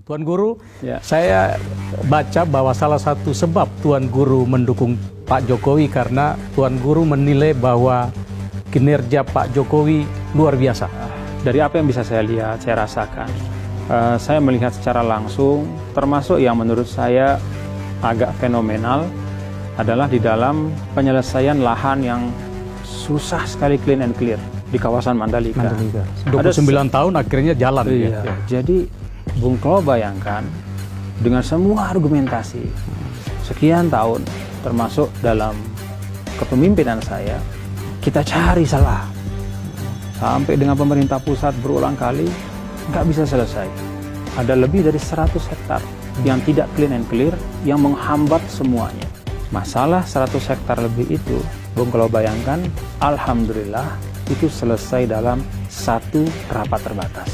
Tuan Guru, saya baca bahwa salah satu sebab Tuan Guru mendukung Pak Jokowi karena Tuan Guru menilai bahwa kinerja Pak Jokowi luar biasa. Dari apa yang bisa saya lihat, saya rasakan, saya melihat secara langsung, termasuk yang menurut saya agak fenomenal adalah di dalam penyelesaian lahan yang susah sekali clean and clear di kawasan Mandalika. 29 tahun akhirnya jalan. Iya. Jadi Bung Klo bayangkan dengan semua argumentasi sekian tahun, termasuk dalam kepemimpinan saya, kita cari salah sampai dengan pemerintah pusat berulang kali nggak bisa selesai. Ada lebih dari 100 hektar yang tidak clean and clear yang menghambat semuanya. Masalah 100 hektar lebih itu, Bung Klo bayangkan, alhamdulillah itu selesai dalam satu rapat terbatas.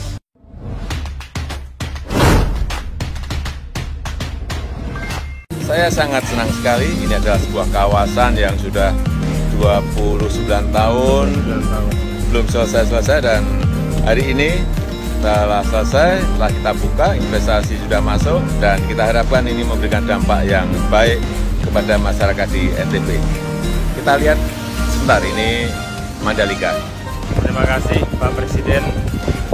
Saya sangat senang sekali, ini adalah sebuah kawasan yang sudah 29 tahun belum selesai-selesai, dan hari ini setelah selesai, setelah kita buka, investasi sudah masuk, dan kita harapkan ini memberikan dampak yang baik kepada masyarakat di NTB. Kita lihat sebentar, ini Mandalika. Terima kasih Pak Presiden,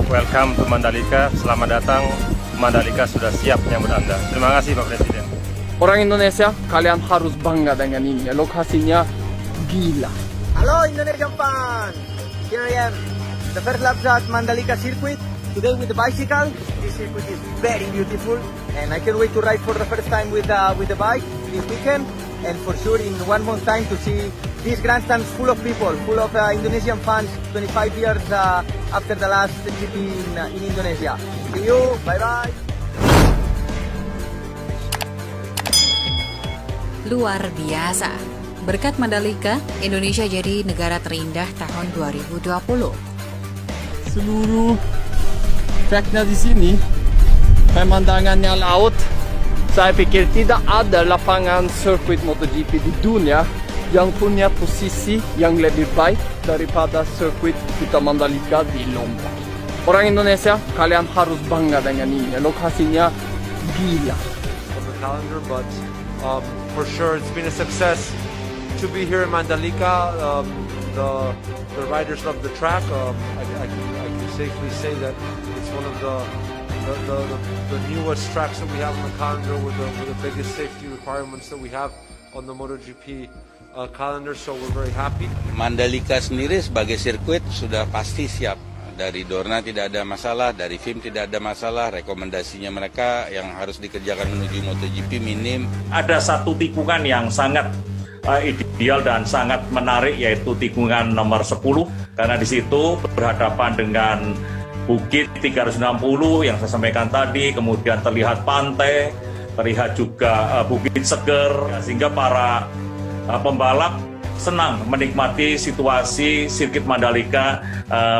welcome to Mandalika, selamat datang, Mandalika sudah siap menyambut Anda. Terima kasih Pak Presiden. Orang Indonesia, kalian harus bangga dengan ini. Lokasinya gila. Halo Indonesian fans, here I am, the first lap at Mandalika circuit. Today with the bicycle. This circuit is very beautiful, and I can't wait to ride for the first time with the bike this weekend, and for sure in 1 month time to see this grandstand full of people, full of Indonesian fans. 25 years after the last GP in Indonesia. See you, bye bye. Luar biasa. Berkat Mandalika, Indonesia jadi negara terindah tahun 2020. Seluruh tracknya di sini, pemandangannya laut. Saya pikir tidak ada lapangan sirkuit MotoGP di dunia yang punya posisi yang lebih baik daripada sirkuit kita Mandalika di Lombok. Orang Indonesia, kalian harus bangga dengan ini. Lokasinya gila. For sure, it's been a success to be here in Mandalika. The riders love the track. I can safely say that it's one of the newest tracks that we have on the calendar with the biggest safety requirements that we have on the MotoGP calendar. So we're very happy. Mandalika sendiri sebagai sirkuit sudah pasti siap. Dari Dorna tidak ada masalah, dari FIM tidak ada masalah, rekomendasinya mereka yang harus dikerjakan menuju MotoGP minim. Ada satu tikungan yang sangat ideal dan sangat menarik, yaitu tikungan nomor 10, karena di situ berhadapan dengan Bukit 360 yang saya sampaikan tadi, kemudian terlihat pantai, terlihat juga Bukit Seger, sehingga para pembalap senang menikmati situasi sirkuit Mandalika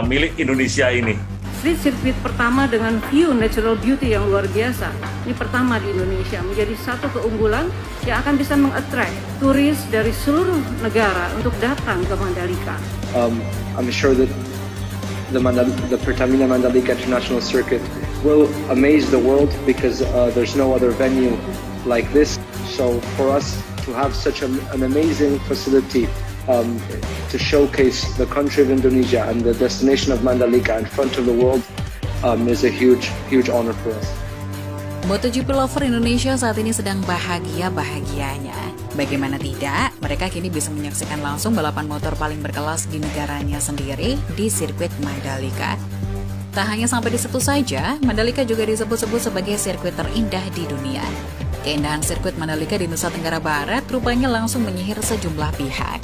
milik Indonesia ini. Street sirkuit pertama dengan view natural beauty yang luar biasa. Ini pertama di Indonesia, menjadi satu keunggulan yang akan bisa mengattract turis dari seluruh negara untuk datang ke Mandalika. I'm sure that the Pertamina Mandalika International Circuit will amaze the world because there's no other venue like this. So for us to have such an amazing facility to showcase the country of Indonesia and the destination of Mandalika in front of the world is a huge honor for us. MotoGP lover Indonesia saat ini sedang bahagia-bahagianya. Bagaimana tidak, mereka kini bisa menyaksikan langsung balapan motor paling berkelas di negaranya sendiri di sirkuit Mandalika. Tak hanya sampai di situ saja, Mandalika juga disebut-sebut sebagai sirkuit terindah di dunia. Keindahan sirkuit Mandalika di Nusa Tenggara Barat rupanya langsung menyihir sejumlah pihak.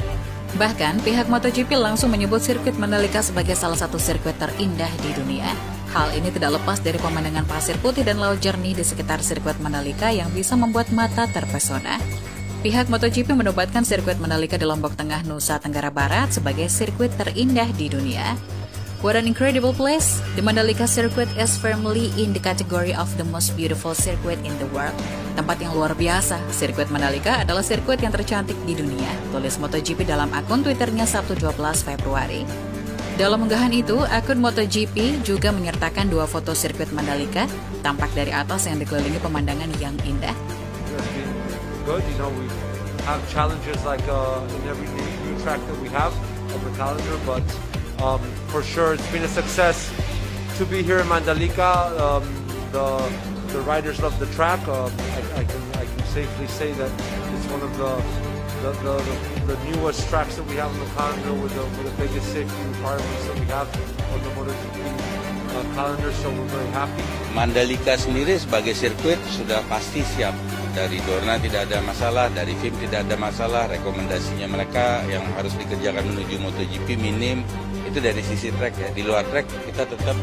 Bahkan, pihak MotoGP langsung menyebut sirkuit Mandalika sebagai salah satu sirkuit terindah di dunia. Hal ini tidak lepas dari pemandangan pasir putih dan laut jernih di sekitar sirkuit Mandalika yang bisa membuat mata terpesona. Pihak MotoGP menobatkan sirkuit Mandalika di Lombok Tengah, Nusa Tenggara Barat sebagai sirkuit terindah di dunia. What an incredible place! The Mandalika circuit is firmly in the category of the most beautiful circuit in the world. Tempat yang luar biasa, sirkuit Mandalika adalah sirkuit yang tercantik di dunia, tulis MotoGP dalam akun Twitternya Sabtu 12 Februari. Dalam unggahan itu, akun MotoGP juga menyertakan 2 foto sirkuit Mandalika, tampak dari atas yang dikelilingi pemandangan yang indah. Good, you know, we have challenges like in every new track that we have on the calendar, but for sure it's been a success to be here in Mandalika. The riders love the track. I can safely say that it's one of the newest tracks that we have on the calendar with the biggest safety requirements that we have on the MotoGP calendar, so we're very happy. Mandalika sendiri sebagai sirkuit sudah pasti siap. Dari Dorna tidak ada masalah, dari FIM tidak ada masalah, rekomendasinya mereka yang harus dikerjakan menuju MotoGP minim, itu dari sisi trek ya. Di luar trek kita tetap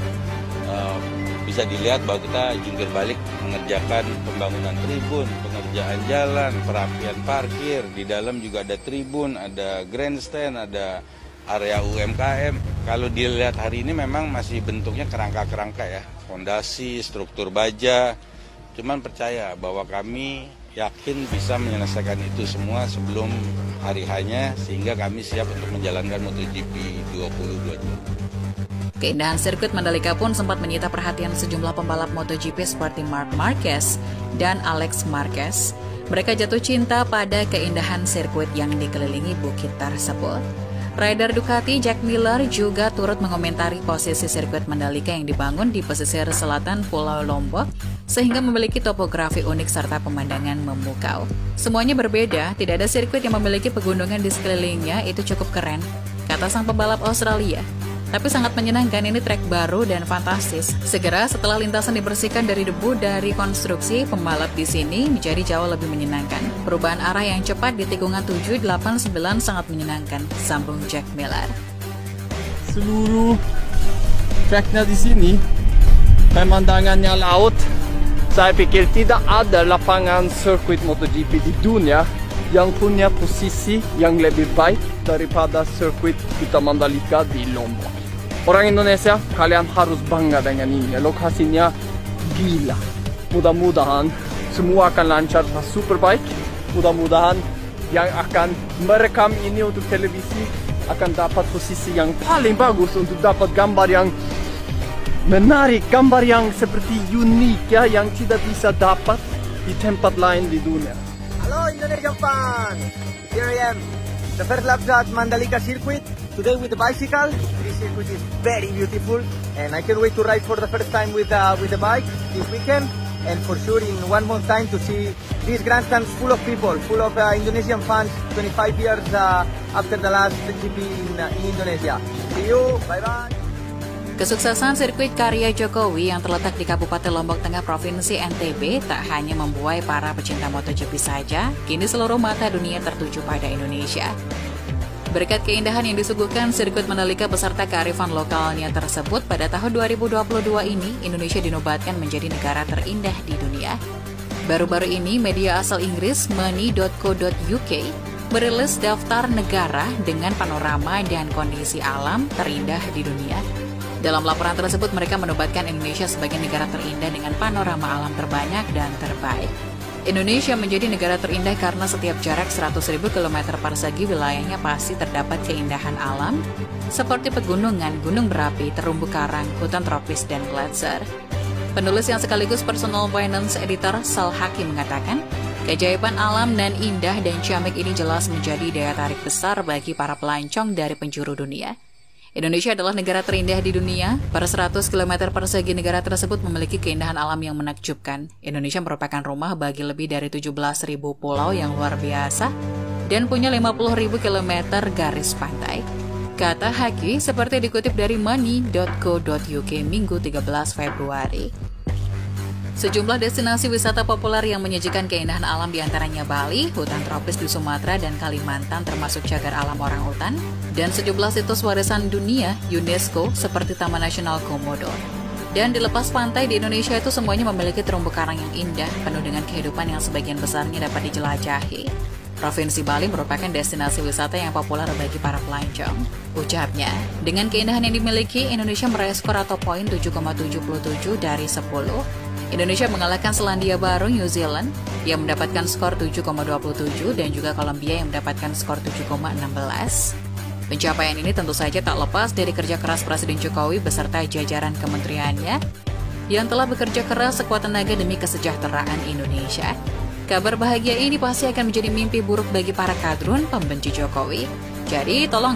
bisa dilihat bahwa kita jungkir balik mengerjakan pembangunan tribun, pengerjaan jalan, perapian parkir, di dalam juga ada tribun, ada grandstand, ada area UMKM. Kalau dilihat hari ini memang masih bentuknya kerangka-kerangka ya, fondasi, struktur baja. Cuman percaya bahwa kami yakin bisa menyelesaikan itu semua sebelum hari hanya, sehingga kami siap untuk menjalankan MotoGP 2022. Keindahan sirkuit Mandalika pun sempat menyita perhatian sejumlah pembalap MotoGP seperti Marc Marquez dan Alex Marquez. Mereka jatuh cinta pada keindahan sirkuit yang dikelilingi bukit tersebut. Rider Ducati Jack Miller juga turut mengomentari posisi sirkuit Mandalika yang dibangun di pesisir selatan Pulau Lombok, sehingga memiliki topografi unik serta pemandangan memukau. Semuanya berbeda, tidak ada sirkuit yang memiliki pegunungan di sekelilingnya, itu cukup keren, kata sang pembalap Australia. Tapi sangat menyenangkan, ini trek baru dan fantastis. Segera setelah lintasan dibersihkan dari debu dari konstruksi, pembalap di sini menjadi jauh lebih menyenangkan. Perubahan arah yang cepat di tikungan 7, 8, 9 sangat menyenangkan, sambung Jack Miller. Seluruh treknya di sini, pemandangannya laut. Saya pikir tidak ada lapangan sirkuit MotoGP di dunia yang punya posisi yang lebih baik daripada sirkuit kita Mandalika di Lombok. Orang Indonesia, kalian harus bangga dengan ini. Lokasinya gila. Mudah-mudahan semua akan lancar dan super baik. Mudah-mudahan yang akan merekam ini untuk televisi akan dapat posisi yang paling bagus untuk dapat gambar yang menarik, gambar yang seperti unik ya, yang tidak bisa dapat di tempat lain di dunia. Hello Indonesian fans! Here I am, the first lap at Mandalika circuit. Today with the bicycle. This circuit is very beautiful and I can't wait to ride for the first time with the bike this weekend, and for sure in 1 month time to see these grandstands full of people, full of Indonesian fans 25 years after the last GP in Indonesia. See you, bye-bye! Kesuksesan sirkuit karya Jokowi yang terletak di Kabupaten Lombok Tengah Provinsi NTB tak hanya membuai para pecinta MotoGP saja, kini seluruh mata dunia tertuju pada Indonesia. Berkat keindahan yang disuguhkan sirkuit Mandalika beserta kearifan lokalnya tersebut, pada tahun 2022 ini Indonesia dinobatkan menjadi negara terindah di dunia. Baru-baru ini media asal Inggris money.co.uk merilis daftar negara dengan panorama dan kondisi alam terindah di dunia. Dalam laporan tersebut mereka menobatkan Indonesia sebagai negara terindah dengan panorama alam terbanyak dan terbaik. Indonesia menjadi negara terindah karena setiap jarak 100.000 km persegi wilayahnya pasti terdapat keindahan alam seperti pegunungan, gunung berapi, terumbu karang, hutan tropis, dan gletser. Penulis yang sekaligus personal finance editor Sal Hakim mengatakan, keajaiban alam dan indah dan ciamik ini jelas menjadi daya tarik besar bagi para pelancong dari penjuru dunia. Indonesia adalah negara terindah di dunia. Per 100 km persegi negara tersebut memiliki keindahan alam yang menakjubkan. Indonesia merupakan rumah bagi lebih dari 17.000 pulau yang luar biasa dan punya 50.000 km garis pantai. Kata Haki seperti dikutip dari money.co.uk Minggu 13 Februari. Sejumlah destinasi wisata populer yang menyajikan keindahan alam diantaranya Bali, hutan tropis di Sumatera dan Kalimantan termasuk cagar alam orangutan, dan sejumlah situs warisan dunia UNESCO seperti Taman Nasional Komodo. Dan di lepas pantai di Indonesia itu semuanya memiliki terumbu karang yang indah, penuh dengan kehidupan yang sebagian besarnya dapat dijelajahi. Provinsi Bali merupakan destinasi wisata yang populer bagi para pelancong. Ucapnya, dengan keindahan yang dimiliki, Indonesia meraih skor atau poin 7,77 dari 10. Indonesia mengalahkan Selandia Baru, New Zealand, yang mendapatkan skor 7,27 dan juga Kolombia yang mendapatkan skor 7,16. Pencapaian ini tentu saja tak lepas dari kerja keras Presiden Jokowi beserta jajaran kementeriannya yang telah bekerja keras sekuat tenaga demi kesejahteraan Indonesia. Kabar bahagia ini pasti akan menjadi mimpi buruk bagi para kadrun pembenci Jokowi. Jadi tolong